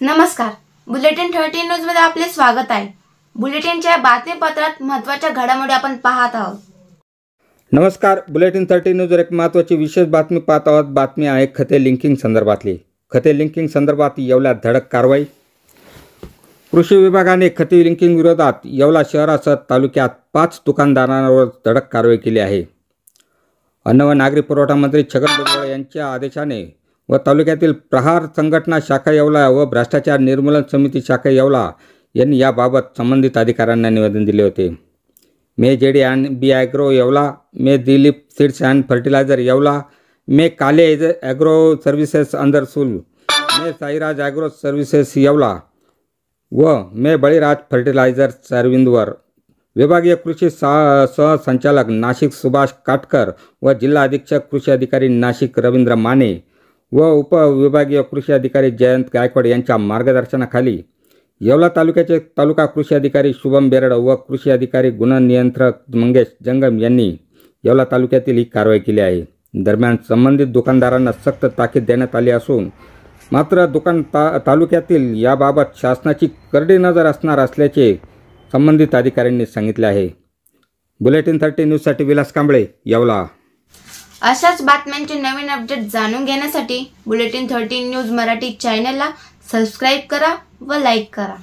नमस्कार, bulletin 13 news मध्ये आपले स्वागत आहे। बुलेटिनच्या बातमीपत्रात महत्त्वाच्या घडामोडी आपण पाहत आहोत। नमस्कार, बुलेटिन 13 न्यूजवर एक महत्त्वाची विशेष बातमी पाहत आहोत। बातमी आहे खते लिंकिंग संदर्भातली। खते लिंकिंग संदर्भात येवला धडक कारवाई। कृषी विभागाने खते लिंकिंग विरोधात येवला शहरासह तालुक्यात 5 दुकानदारांवर धडक कारवाई केली आहे। अन्न व नागरी पुरवठा मंत्री छगन भुजबळ यांच्या आदेशाने व तालुक्यातील प्रहार संघटना शाखा येवला व भ्रष्टाचार निर्मूलन समिती शाखा येवला यांनी याबाबत संबंधित अधिकाऱ्यांना निवेदन दिले होते। मे JD and B agro Yeola, मे Dilip seeds and fertiliser Yeola, मे काले ॲग्रो सर्व्हिसेस अंदरसूल, मे साईराज ॲग्रो सर्व्हिसेस येवला व मे बळीराज फर्टिलायझर सरविंदवर विभागीय कृषी सहसंचालक नाशिक सुभाष काटकर व जिल्हा अधीक्षक कृषी अधिकारी नाशिक रवींद्र माने व उपविभागीय कृषी अधिकारी जयंत गायकवाड यांच्या मार्गदर्शनाखाली येवला तालुक्याचे तालुका कृषी अधिकारी शुभम बेरड व कृषी अधिकारी गुणनियंत्रक मंगेश जंगम यांनी येवला तालुक्यातील ही कारवाई केली आहे। दरम्यान संबंधित दुकानदारांना सक्त ताकीद देण्यात आली असून मात्र तालुक्यातील याबाबत शासनाची करडी नजर असणार असल्याचे संबंधित अधिकाऱ्यांनी सांगितले आहे। बुलेटिन 13 न्यूजसाठी विलास कांबळे, येवला। अशाच बातम्यांचे नवीन अपडेट जाणून घेण्यासाठी बुलेटिन 13 न्यूज मराठी चॅनलला सबस्क्राइब करा व लाईक करा।